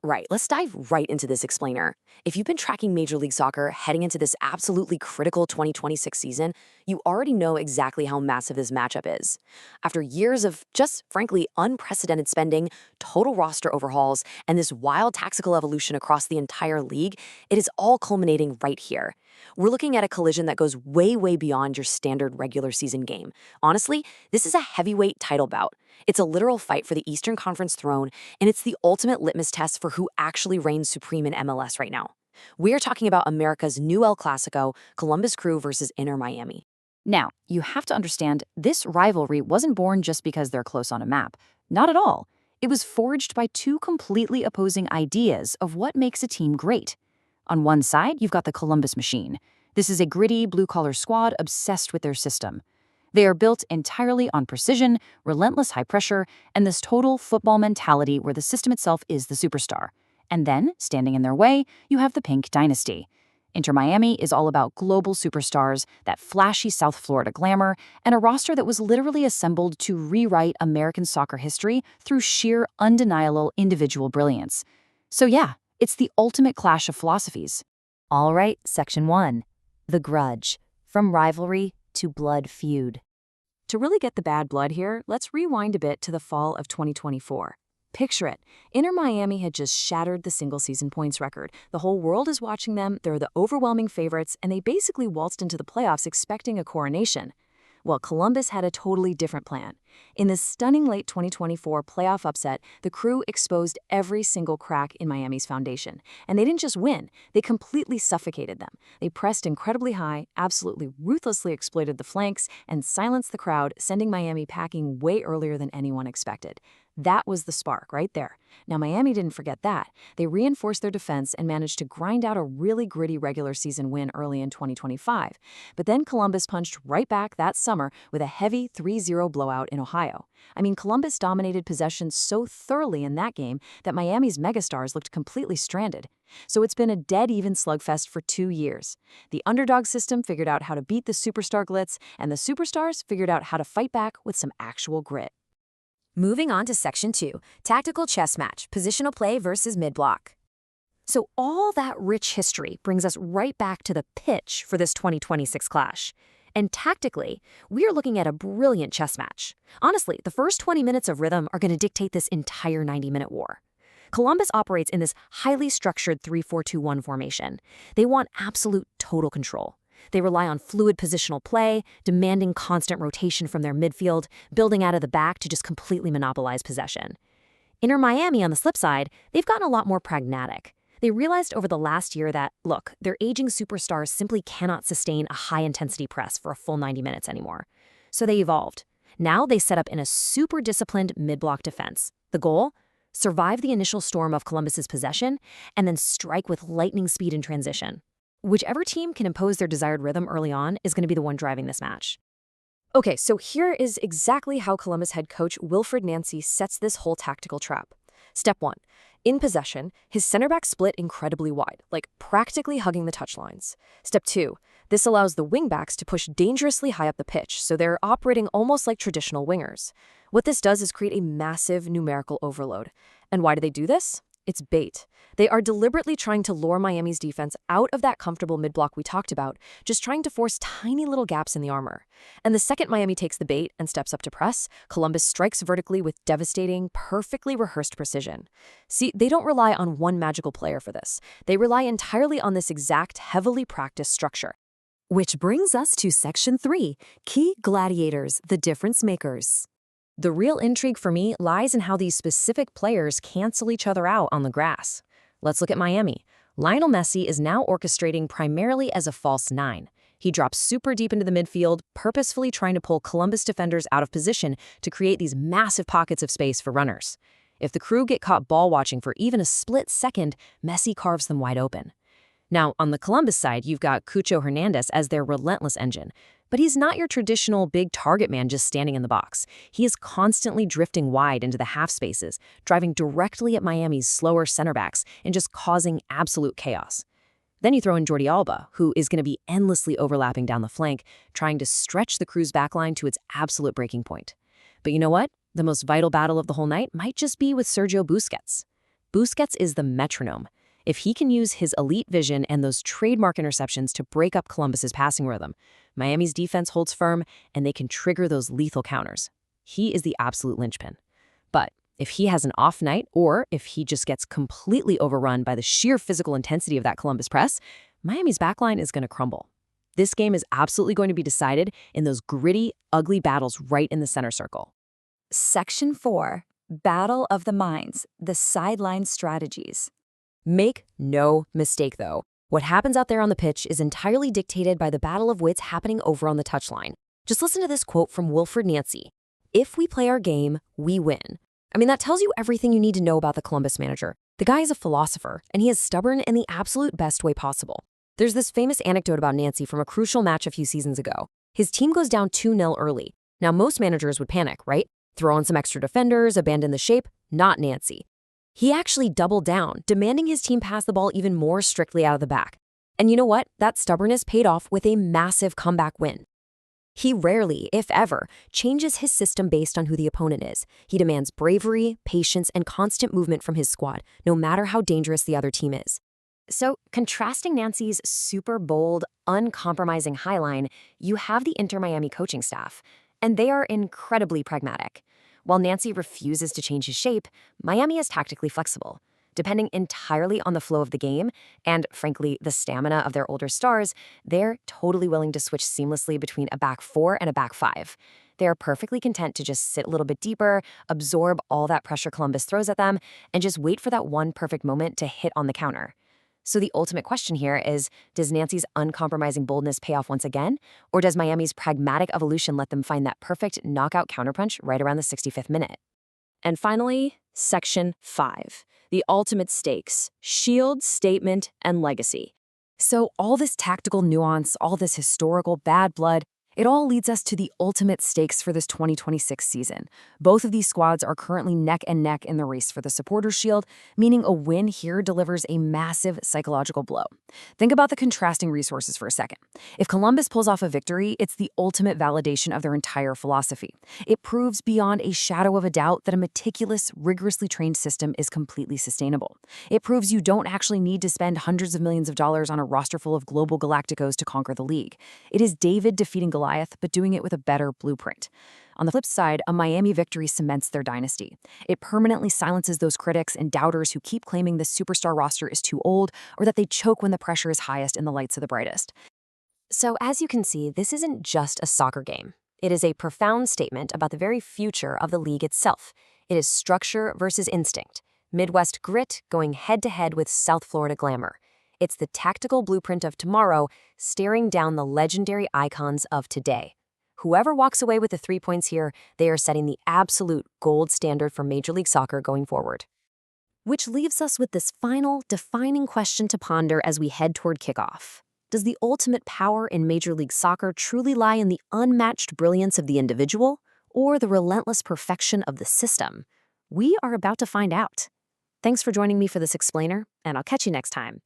Right, let's dive right into this explainer. If you've been tracking Major League Soccer heading into this absolutely critical 2026 season, you already know exactly how massive this matchup is. After years of just, frankly, unprecedented spending, total roster overhauls, and this wild tactical evolution across the entire league, it is all culminating right here. We're looking at a collision that goes way, way beyond your standard regular season game. Honestly, this is a heavyweight title bout. It's a literal fight for the Eastern Conference throne, and it's the ultimate litmus test for who actually reigns supreme in MLS right now. We are talking about America's new El Clásico, Columbus Crew versus Inter Miami. Now, you have to understand, this rivalry wasn't born just because they're close on a map. Not at all. It was forged by two completely opposing ideas of what makes a team great. On one side, you've got the Columbus machine. This is a gritty, blue-collar squad obsessed with their system. They are built entirely on precision, relentless high pressure, and this total football mentality where the system itself is the superstar. And then, standing in their way, you have the Pink Dynasty. Inter Miami is all about global superstars, that flashy South Florida glamour, and a roster that was literally assembled to rewrite American soccer history through sheer, undeniable individual brilliance. So yeah, it's the ultimate clash of philosophies. All right, Section 1. The Grudge. From rivalry to blood feud. To really get the bad blood here, let's rewind a bit to the fall of 2024. Picture it. Inter Miami had just shattered the single-season points record. The whole world is watching them, they're the overwhelming favorites, and they basically waltzed into the playoffs expecting a coronation. Well, Columbus had a totally different plan. In this stunning late 2024 playoff upset, the Crew exposed every single crack in Miami's foundation. And they didn't just win, they completely suffocated them. They pressed incredibly high, absolutely ruthlessly exploited the flanks, and silenced the crowd, sending Miami packing way earlier than anyone expected. That was the spark right there. Now, Miami didn't forget that. They reinforced their defense and managed to grind out a really gritty regular season win early in 2025. But then Columbus punched right back that summer with a heavy 3-0 blowout in Ohio. I mean, Columbus dominated possession so thoroughly in that game that Miami's megastars looked completely stranded. So it's been a dead-even slugfest for 2 years. The underdog system figured out how to beat the superstar glitz, and the superstars figured out how to fight back with some actual grit. Moving on to Section 2, Tactical Chess Match, Positional Play versus Mid-Block. So all that rich history brings us right back to the pitch for this 2026 clash. And tactically, we are looking at a brilliant chess match. Honestly, the first 20 minutes of rhythm are going to dictate this entire 90-minute war. Columbus operates in this highly structured 3-4-2-1 formation. They want absolute total control. They rely on fluid positional play, demanding constant rotation from their midfield, building out of the back to just completely monopolize possession. Inter Miami, on the flip side, they've gotten a lot more pragmatic. They realized over the last year that, look, their aging superstars simply cannot sustain a high-intensity press for a full 90 minutes anymore. So they evolved. Now they set up in a super disciplined mid-block defense. The goal? Survive the initial storm of Columbus's possession, and then strike with lightning speed in transition. Whichever team can impose their desired rhythm early on is going to be the one driving this match. Okay, so here is exactly how Columbus head coach Wilfred Nancy sets this whole tactical trap. Step 1. In possession, his center back split incredibly wide, like practically hugging the touchlines. Step 2. This allows the wingbacks to push dangerously high up the pitch, so they're operating almost like traditional wingers. What this does is create a massive numerical overload. And why do they do this? It's bait. They are deliberately trying to lure Miami's defense out of that comfortable mid-block we talked about, just trying to force tiny little gaps in the armor. And the second Miami takes the bait and steps up to press, Columbus strikes vertically with devastating, perfectly rehearsed precision. See, they don't rely on one magical player for this. They rely entirely on this exact, heavily practiced structure. Which brings us to Section 3, Key Gladiators, the Difference Makers. The real intrigue for me lies in how these specific players cancel each other out on the grass. Let's look at Miami. Lionel Messi is now orchestrating primarily as a false nine. He drops super deep into the midfield, purposefully trying to pull Columbus defenders out of position to create these massive pockets of space for runners. If the Crew get caught ball watching for even a split second, Messi carves them wide open. Now, on the Columbus side, you've got Cucho Hernandez as their relentless engine. But he's not your traditional big target man just standing in the box. He is constantly drifting wide into the half spaces, driving directly at Miami's slower center backs and just causing absolute chaos. Then you throw in Jordi Alba, who is going to be endlessly overlapping down the flank, trying to stretch the Crew's backline to its absolute breaking point. But you know what? The most vital battle of the whole night might just be with Sergio Busquets. Busquets is the metronome. If he can use his elite vision and those trademark interceptions to break up Columbus's passing rhythm, Miami's defense holds firm and they can trigger those lethal counters. He is the absolute linchpin. But if he has an off night, or if he just gets completely overrun by the sheer physical intensity of that Columbus press, Miami's backline is going to crumble. This game is absolutely going to be decided in those gritty, ugly battles right in the center circle. Section 4. Battle of the Minds, the Sideline Strategies. Make no mistake, though. What happens out there on the pitch is entirely dictated by the battle of wits happening over on the touchline. Just listen to this quote from Wilfred Nancy. "If we play our game, we win." I mean, that tells you everything you need to know about the Columbus manager. The guy is a philosopher, and he is stubborn in the absolute best way possible. There's this famous anecdote about Nancy from a crucial match a few seasons ago. His team goes down 2-0 early. Now, most managers would panic, right? Throw on some extra defenders, abandon the shape. Not Nancy. He actually doubled down, demanding his team pass the ball even more strictly out of the back. And you know what? That stubbornness paid off with a massive comeback win. He rarely, if ever, changes his system based on who the opponent is. He demands bravery, patience, and constant movement from his squad, no matter how dangerous the other team is. So, contrasting Nancy's super bold, uncompromising highline, you have the Inter Miami coaching staff, and they are incredibly pragmatic. While Nancy refuses to change his shape, Miami is tactically flexible. Depending entirely on the flow of the game and, frankly, the stamina of their older stars, they're totally willing to switch seamlessly between a back four and a back five. They are perfectly content to just sit a little bit deeper, absorb all that pressure Columbus throws at them, and just wait for that one perfect moment to hit on the counter. So the ultimate question here is, does Nancy's uncompromising boldness pay off once again? Or does Miami's pragmatic evolution let them find that perfect knockout counterpunch right around the 65th minute? And finally, Section 5. The ultimate stakes: shield, statement, and legacy. So all this tactical nuance, all this historical bad blood, it all leads us to the ultimate stakes for this 2026 season. Both of these squads are currently neck and neck in the race for the Supporters' Shield, meaning a win here delivers a massive psychological blow. Think about the contrasting resources for a second. If Columbus pulls off a victory, it's the ultimate validation of their entire philosophy. It proves beyond a shadow of a doubt that a meticulous, rigorously trained system is completely sustainable. It proves you don't actually need to spend hundreds of millions of dollars on a roster full of global Galacticos to conquer the league. It is David defeating Goliath, but doing it with a better blueprint. On the flip side, a Miami victory cements their dynasty. It permanently silences those critics and doubters who keep claiming the superstar roster is too old or that they choke when the pressure is highest and the lights are the brightest. So as you can see, this isn't just a soccer game. It is a profound statement about the very future of the league itself. It is structure versus instinct, Midwest grit going head-to-head with South Florida glamour. It's the tactical blueprint of tomorrow, staring down the legendary icons of today. Whoever walks away with the 3 points here, they are setting the absolute gold standard for Major League Soccer going forward. Which leaves us with this final, defining question to ponder as we head toward kickoff. Does the ultimate power in Major League Soccer truly lie in the unmatched brilliance of the individual, or the relentless perfection of the system? We are about to find out. Thanks for joining me for this explainer, and I'll catch you next time.